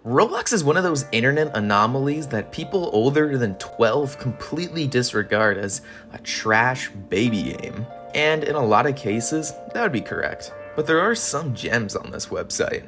Roblox is one of those internet anomalies that people older than 12 completely disregard as a trash baby game. And in a lot of cases, that would be correct. But there are some gems on this website.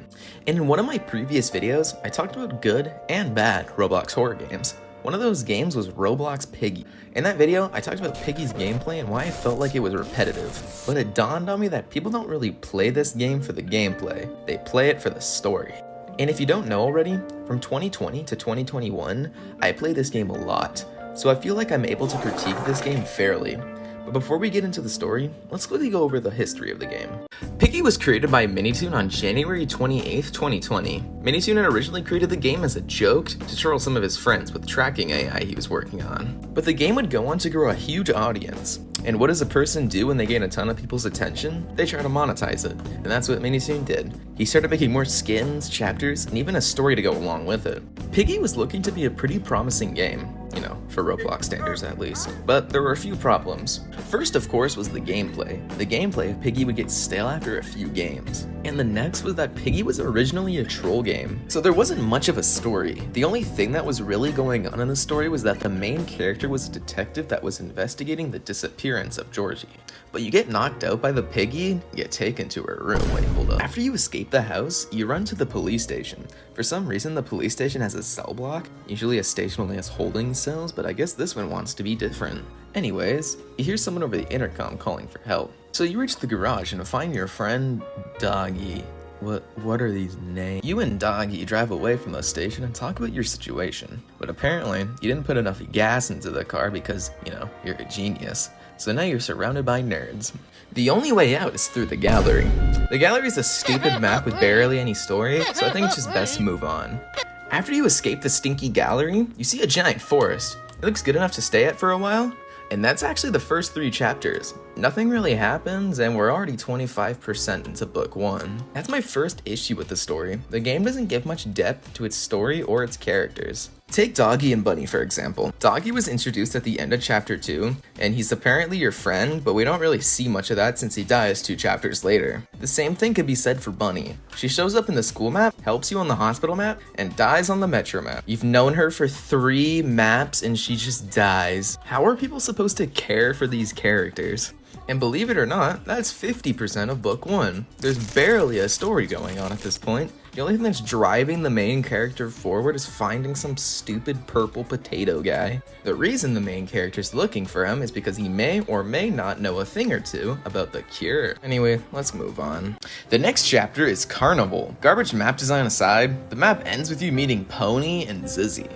And in one of my previous videos, I talked about good and bad Roblox horror games. One of those games was Roblox Piggy. In that video, I talked about Piggy's gameplay and why I felt like it was repetitive. But it dawned on me that people don't really play this game for the gameplay, they play it for the story. And if you don't know already, from 2020 to 2021, I played this game a lot, so I feel like I'm able to critique this game fairly. But before we get into the story, let's quickly go over the history of the game. Piggy was created by Minitoon on January 28th, 2020. Minitoon had originally created the game as a joke to troll some of his friends with tracking AI he was working on. But the game would go on to grow a huge audience. And what does a person do when they gain a ton of people's attention? They try to monetize it, and that's what Minitoon did. He started making more skins, chapters, and even a story to go along with it. Piggy was looking to be a pretty promising game, for Roblox standards at least. But there were a few problems. First, of course, was the gameplay. The gameplay of Piggy would get stale after a few games. And the next was that Piggy was originally a troll game, so there wasn't much of a story. The only thing that was really going on in the story was that the main character was a detective that was investigating the disappearance of Georgie. But you get knocked out by the Piggy and get taken to her room. Wait, hold up. After you escape the house, you run to the police station. For some reason, the police station has a cell block. Usually a station only has holding cells, but I guess this one wants to be different. Anyways, you hear someone over the intercom calling for help. So you reach the garage and find your friend, Doggy. What are these names? You and Doggy drive away from the station and talk about your situation. But apparently, you didn't put enough gas into the car because, you're a genius. So now you're surrounded by nerds. The only way out is through the gallery. The gallery is a stupid map with barely any story, so I think it's just best to move on. After you escape the stinky gallery, you see a giant forest. It looks good enough to stay at for a while. And that's actually the first 3 chapters. Nothing really happens, and we're already 25% into book 1. That's my first issue with the story. The game doesn't give much depth to its story or its characters. Take Doggy and Bunny for example. Doggy was introduced at the end of chapter 2, and he's apparently your friend, but we don't really see much of that since he dies 2 chapters later. The same thing could be said for Bunny. She shows up in the school map, helps you on the hospital map, and dies on the metro map. You've known her for 3 maps and she just dies. How are people supposed to care for these characters? And believe it or not, that's 50% of book 1. There's barely a story going on at this point. The only thing that's driving the main character forward is finding some stupid purple potato guy. The reason the main character's looking for him is because he may or may not know a thing or two about the cure. Anyway, let's move on. The next chapter is Carnival. Garbage map design aside, the map ends with you meeting Pony and Zizzy.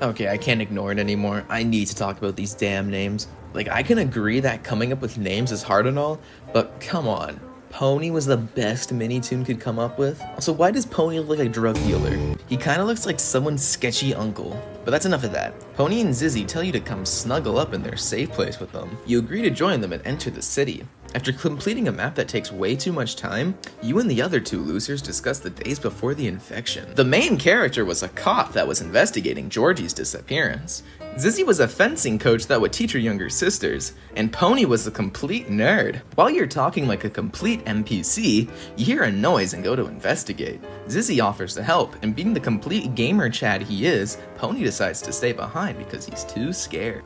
Okay, I can't ignore it anymore. I need to talk about these damn names. Like, I can agree that coming up with names is hard and all, but come on. Pony was the best Minitoon could come up with. Also, why does Pony look like a drug dealer? He kinda looks like someone's sketchy uncle. But that's enough of that. Pony and Zizzy tell you to come snuggle up in their safe place with them. You agree to join them and enter the city. After completing a map that takes way too much time, you and the other 2 losers discuss the days before the infection. The main character was a cop that was investigating Georgie's disappearance. Zizzy was a fencing coach that would teach her younger sisters, and Pony was a complete nerd. While you're talking like a complete NPC, you hear a noise and go to investigate. Zizzy offers to help, and being the complete gamer Chad he is, Pony decides to stay behind because he's too scared.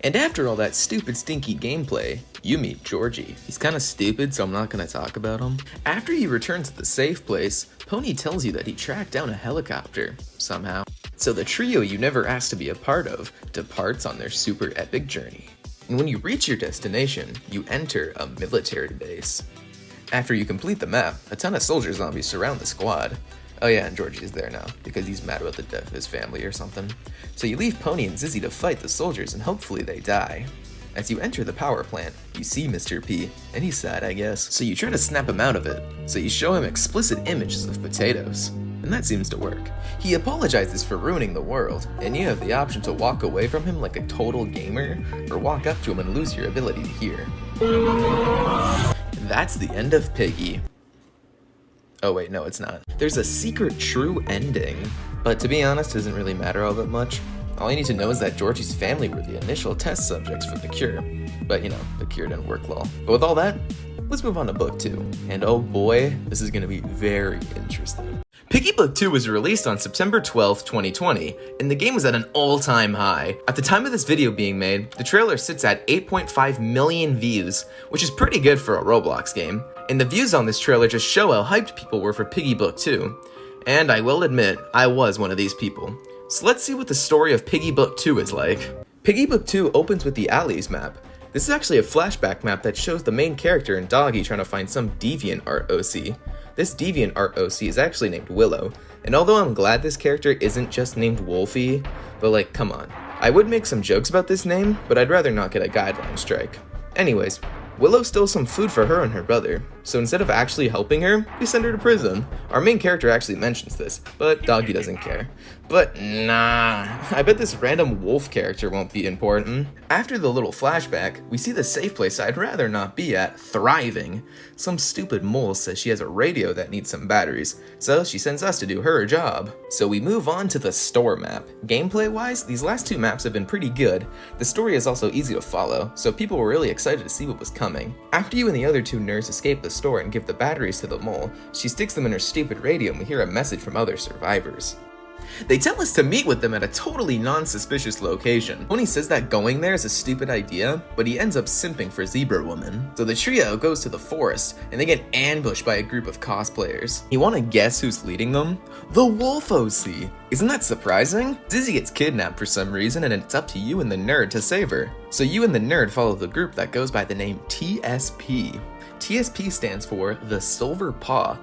And after all that stupid stinky gameplay, you meet Georgie. He's kinda stupid, so I'm not gonna talk about him. After you return to the safe place, Pony tells you that he tracked down a helicopter, somehow. So the trio you never asked to be a part of departs on their super epic journey. And when you reach your destination, you enter a military base. After you complete the map, a ton of soldier zombies surround the squad. Oh yeah, and Georgie's there now, because he's mad about the death of his family or something. So you leave Pony and Zizzy to fight the soldiers, and hopefully they die. As you enter the power plant, you see Mr. P, and he's sad, I guess. So you try to snap him out of it, so you show him explicit images of potatoes. And that seems to work. He apologizes for ruining the world, and you have the option to walk away from him like a total gamer, or walk up to him and lose your ability to hear. And that's the end of Piggy. Oh wait, no it's not. There's a secret true ending, but to be honest, it doesn't really matter all that much. All you need to know is that Georgie's family were the initial test subjects for the cure. But the cure didn't work well. But with all that, let's move on to book 2. And oh boy, this is gonna be very interesting. Piggy Book 2 was released on September 12th, 2020, and the game was at an all-time high. At the time of this video being made, the trailer sits at 8.5 million views, which is pretty good for a Roblox game. And the views on this trailer just show how hyped people were for Piggy Book 2. And I will admit, I was one of these people. So let's see what the story of Piggy Book 2 is like. Piggy Book 2 opens with the Alleys map. This is actually a flashback map that shows the main character and Doggy trying to find some DeviantArt OC. This DeviantArt OC is actually named Willow, and although I'm glad this character isn't just named Wolfie, but like, come on. I would make some jokes about this name, but I'd rather not get a guideline strike. Anyways, Willow stole some food for her and her brother, so instead of actually helping her, we send her to prison. Our main character actually mentions this, but Doggy doesn't care. But nah, I bet this random wolf character won't be important. After the little flashback, we see the safe place I'd rather not be at thriving. Some stupid mole says she has a radio that needs some batteries, so she sends us to do her job. So we move on to the store map. Gameplay wise, these last two maps have been pretty good. The story is also easy to follow, so people were really excited to see what was coming. After you and the other two nerds escape the store and give the batteries to the mole, she sticks them in her stupid radio and we hear a message from other survivors. They tell us to meet with them at a totally non-suspicious location. Pony says that going there is a stupid idea, but he ends up simping for Zebra Woman. So the trio goes to the forest, and they get ambushed by a group of cosplayers. You wanna guess who's leading them? The Wolf OC! Isn't that surprising? Zizzy gets kidnapped for some reason, and it's up to you and the nerd to save her. So you and the nerd follow the group that goes by the name TSP. TSP stands for The Silver Paw,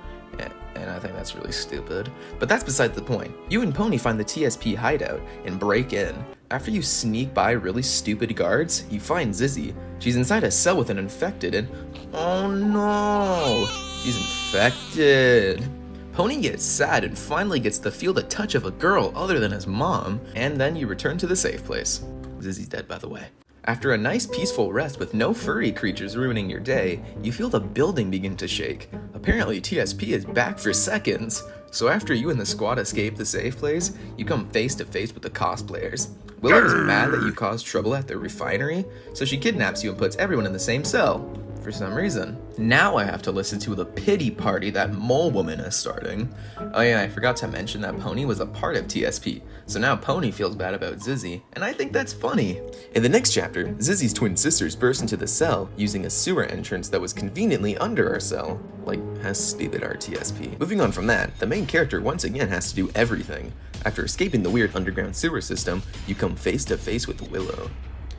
and I think that's really stupid. But that's beside the point. You and Pony find the TSP hideout and break in. After you sneak by really stupid guards, you find Zizzy. She's inside a cell with an infected and oh no, she's infected. Pony gets sad and finally gets to feel the touch of a girl other than his mom, and then you return to the safe place. Zizzy's dead, by the way. After a nice peaceful rest with no furry creatures ruining your day, you feel the building begin to shake. Apparently TSP is back for seconds. So after you and the squad escape the safe place, you come face to face with the cosplayers. Willow is mad that you caused trouble at the refinery, so she kidnaps you and puts everyone in the same cell. For some reason. Now I have to listen to the pity party that Mole Woman is starting. Oh yeah, I forgot to mention that Pony was a part of TSP, so now Pony feels bad about Zizzy, and I think that's funny. In the next chapter, Zizzy's twin sisters burst into the cell using a sewer entrance that was conveniently under our cell. Like, how stupid our TSP. Moving on from that, the main character once again has to do everything. After escaping the weird underground sewer system, you come face to face with Willow.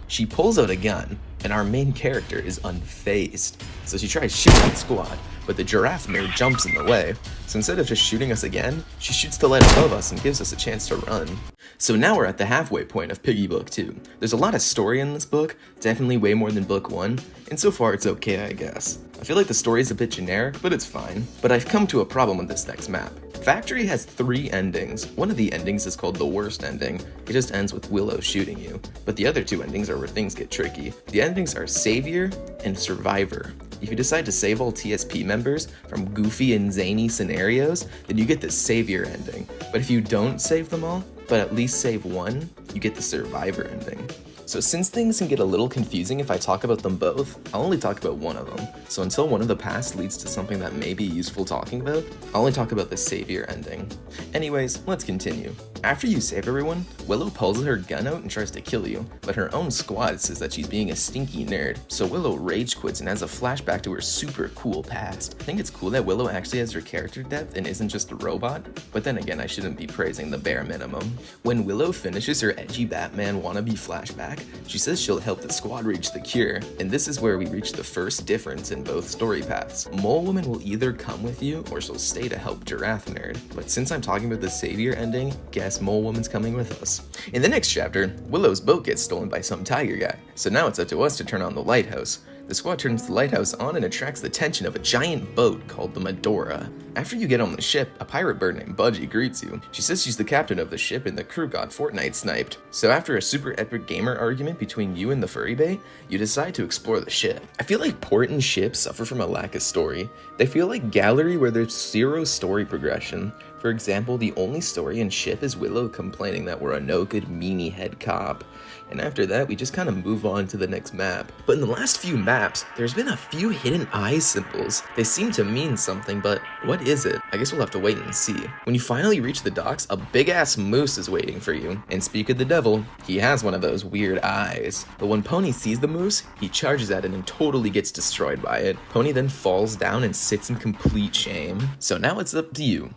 She pulls out a gun, and our main character is unfazed. So she tries shooting the squad, but the giraffe nerd jumps in the way. So instead of just shooting us again, she shoots the light above us and gives us a chance to run. So now we're at the halfway point of Piggy Book 2. There's a lot of story in this book, definitely way more than Book 1, and so far it's okay, I guess. I feel like the story is a bit generic, but it's fine. But I've come to a problem with this next map. Factory has 3 endings. One of the endings is called the worst ending. It just ends with Willow shooting you. But the other 2 endings are where things get tricky. The endings are Savior and Survivor. If you decide to save all TSP members from goofy and zany scenarios, then you get the Savior ending. But if you don't save them all, but at least save one, you get the Survivor ending. So since things can get a little confusing if I talk about them both, I'll only talk about one of them. So until one of the past leads to something that may be useful talking about, I'll only talk about the Savior ending. Anyways, let's continue. After you save everyone, Willow pulls her gun out and tries to kill you, but her own squad says that she's being a stinky nerd, so Willow rage quits and has a flashback to her super cool past. I think it's cool that Willow actually has her character depth and isn't just a robot, but then again I shouldn't be praising the bare minimum. When Willow finishes her edgy Batman wannabe flashback, she says she'll help the squad reach the cure, and this is where we reach the first difference in both story paths. Mole Woman will either come with you or she'll stay to help Giraffe Nerd, but since I'm talking about the Savior ending, guess Mole Woman's coming with us. In the next chapter, Willow's boat gets stolen by some tiger guy, so now it's up to us to turn on the lighthouse. The squad turns the lighthouse on and attracts the attention of a giant boat called the Medora. After you get on the ship, a pirate bird named Budgie greets you. She says she's the captain of the ship and the crew got Fortnite sniped. So after a super epic gamer argument between you and the furry bae, you decide to explore the ship. I feel like port and ship suffer from a lack of story. They feel like gallery where there's zero story progression. For example, the only story in Ship is Willow complaining that we're a no good meanie head cop. And after that, we just kind of move on to the next map. But in the last few maps, there's been a few hidden eye symbols. They seem to mean something, but what is it? I guess we'll have to wait and see. When you finally reach the docks, a big ass moose is waiting for you. And speak of the devil, he has one of those weird eyes. But when Pony sees the moose, he charges at it and totally gets destroyed by it. Pony then falls down and sits in complete shame. So now it's up to you,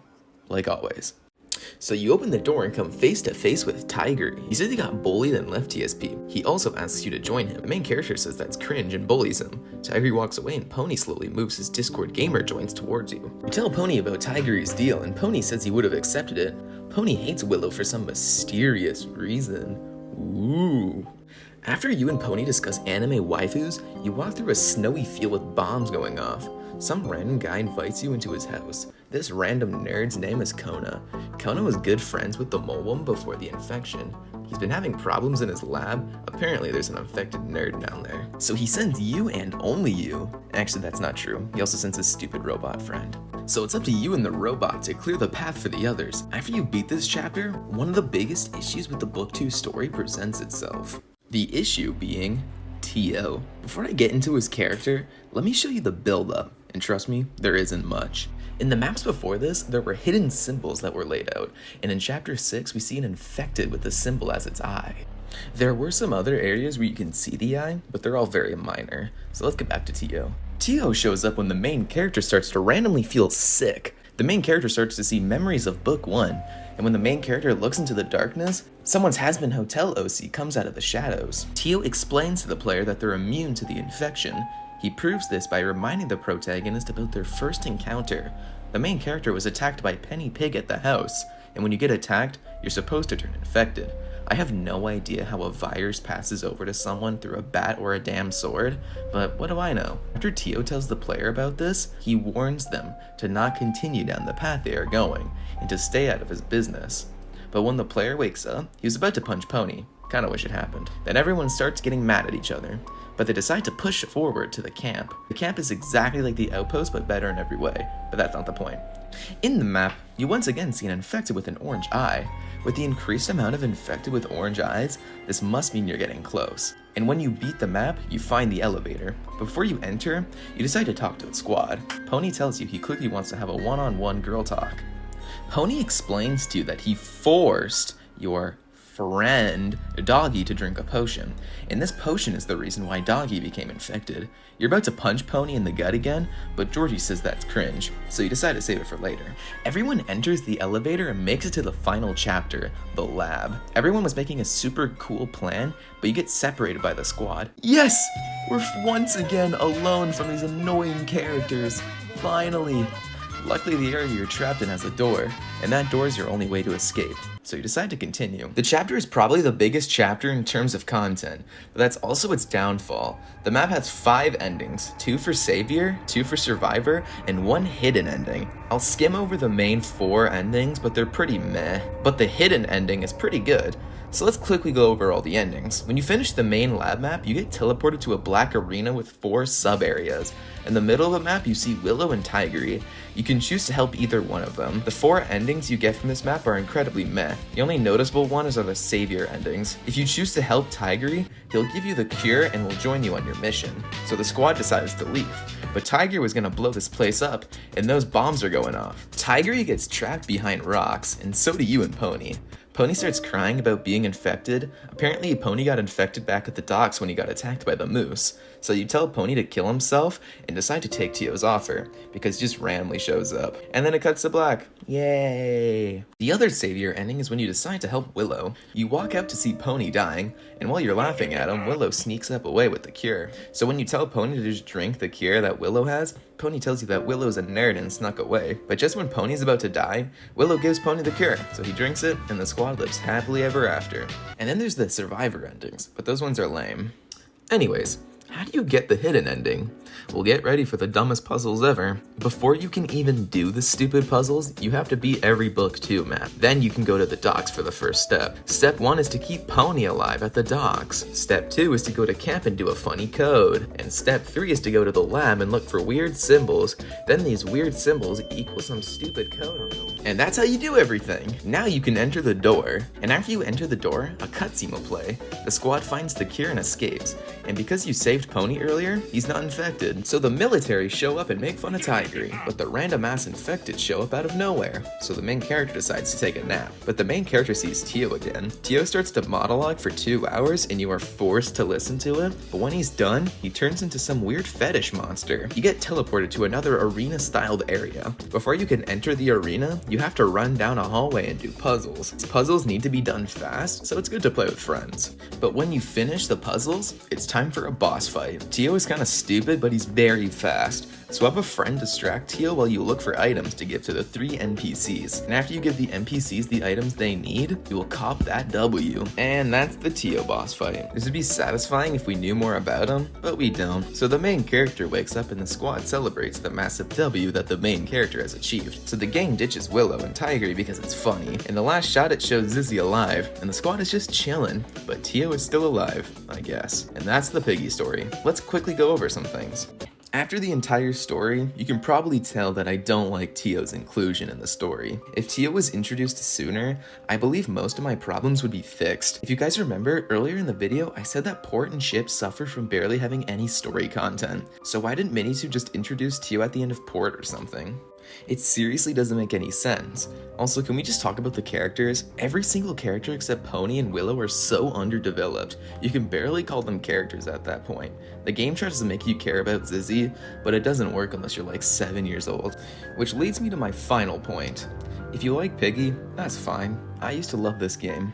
like always. So you open the door and come face to face with Tiger. He says he got bullied and left TSP. He also asks you to join him. The main character says that's cringe and bullies him. Tiger walks away and Pony slowly moves his Discord gamer joins towards you. You tell Pony about Tiger's deal and Pony says he would have accepted it. Pony hates Willow for some mysterious reason. Ooh. After you and Pony discuss anime waifus, you walk through a snowy field with bombs going off. Some random guy invites you into his house. This random nerd's name is Kona. Kona was good friends with the mole woman before the infection. He's been having problems in his lab. Apparently there's an infected nerd down there. So he sends you and only you. Actually, that's not true. He also sends his stupid robot friend. So it's up to you and the robot to clear the path for the others. After you beat this chapter, one of the biggest issues with the Book 2 story presents itself. The issue being T.O. Before I get into his character, let me show you the build-up. And trust me, there isn't much. In the maps before this, there were hidden symbols that were laid out, and in chapter 6, we see an infected with a symbol as its eye. There were some other areas where you can see the eye, but they're all very minor. So let's get back to T.O. T.O. shows up when the main character starts to randomly feel sick. The main character starts to see memories of Book 1, and when the main character looks into the darkness, someone's Has-Been Hotel OC comes out of the shadows. T.O. explains to the player that they're immune to the infection. He proves this by reminding the protagonist about their first encounter. The main character was attacked by Penny Pig at the house, and when you get attacked, you're supposed to turn infected. I have no idea how a virus passes over to someone through a bat or a damn sword, but what do I know? After T.O. tells the player about this, he warns them to not continue down the path they are going, and to stay out of his business. But when the player wakes up, he was about to punch Pony. Kinda wish it happened. Then everyone starts getting mad at each other, but they decide to push forward to the camp. The camp is exactly like the outpost, but better in every way, but that's not the point. In the map, you once again see an infected with an orange eye. With the increased amount of infected with orange eyes, this must mean you're getting close. And when you beat the map, you find the elevator. Before you enter, you decide to talk to the squad. Pony tells you he quickly wants to have a one-on-one girl talk. Pony explains to you that he forced your friend Doggy to drink a potion, and this potion is the reason why Doggy became infected. You're about to punch Pony in the gut again, but Georgie says that's cringe, so you decide to save it for later. Everyone enters the elevator and makes it to the final chapter, the lab. Everyone was making a super cool plan, but you get separated by the squad. Yes! We're once again alone from these annoying characters. Finally! Luckily, the area you're trapped in has a door, and that door is your only way to escape, so you decide to continue. The chapter is probably the biggest chapter in terms of content, but that's also its downfall. The map has 5 endings, 2 for Savior, 2 for Survivor, and 1 hidden ending. I'll skim over the main 4 endings, but they're pretty meh. But the hidden ending is pretty good. So let's quickly go over all the endings. When you finish the main lab map, you get teleported to a black arena with 4 sub-areas. In the middle of the map, you see Willow and Tigery. You can choose to help either one of them. The 4 endings you get from this map are incredibly meh. The only noticeable ones are the Savior endings. If you choose to help Tigery, he'll give you the cure and will join you on your mission. So the squad decides to leave. But Tiger was gonna blow this place up, and those bombs are going off. Tigery gets trapped behind rocks, and so do you and Pony. Pony starts crying about being infected. Apparently, Pony got infected back at the docks when he got attacked by the moose. So you tell Pony to kill himself and decide to take Tio's offer, because he just randomly shows up. And then it cuts to black. Yay! The other Savior ending is when you decide to help Willow. You walk out to see Pony dying, and while you're laughing at him, Willow sneaks up away with the cure. So when you tell Pony to just drink the cure that Willow has, Pony tells you that Willow's a nerd and snuck away. But just when Pony's about to die, Willow gives Pony the cure, so he drinks it, and the squad lives happily ever after. And then there's the Survivor endings, but those ones are lame. Anyways, how do you get the hidden ending? Well, get ready for the dumbest puzzles ever. Before you can even do the stupid puzzles, you have to beat every Book 2 map. Then you can go to the docks for the first step. Step 1 is to keep Pony alive at the docks. Step 2 is to go to camp and do a funny code. And step 3 is to go to the lab and look for weird symbols. Then these weird symbols equal some stupid code on the And that's how you do everything. Now you can enter the door. And after you enter the door, a cutscene will play. The squad finds the cure and escapes. And because you saved Pony earlier, he's not infected. So the military show up and make fun of Tigry. But the random ass infected show up out of nowhere. So the main character decides to take a nap. But the main character sees Tio again. Tio starts to monologue for 2 hours and you are forced to listen to it. But when he's done, he turns into some weird fetish monster. You get teleported to another arena-styled area. Before you can enter the arena, you have to run down a hallway and do puzzles. These puzzles need to be done fast, so it's good to play with friends. But when you finish the puzzles, it's time for a boss fight. Tio is kind of stupid, but he's very fast. So have a friend distract Tio while you look for items to give to the 3 NPCs. And after you give the NPCs the items they need, you will cop that W. And that's the Tio boss fight. This would be satisfying if we knew more about him, but we don't. So the main character wakes up and the squad celebrates the massive W that the main character has achieved. So the gang ditches Willow and Tigry because it's funny. In the last shot it shows Zizzy alive, and the squad is just chilling. But Tio is still alive, I guess. And that's the Piggy story. Let's quickly go over some things. After the entire story, you can probably tell that I don't like Tio's inclusion in the story. If Tio was introduced sooner, I believe most of my problems would be fixed. If you guys remember, earlier in the video, I said that Port and Ship suffer from barely having any story content. So why didn't Minisu just introduce Tio at the end of Port or something? It seriously doesn't make any sense. Also, can we just talk about the characters? Every single character except Pony and Willow are so underdeveloped. You can barely call them characters at that point. The game tries to make you care about Zizzy, but it doesn't work unless you're like 7 years old. Which leads me to my final point. If you like Piggy, that's fine. I used to love this game.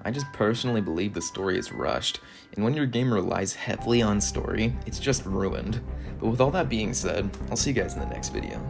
I just personally believe the story is rushed, and when your game relies heavily on story, it's just ruined. But with all that being said, I'll see you guys in the next video.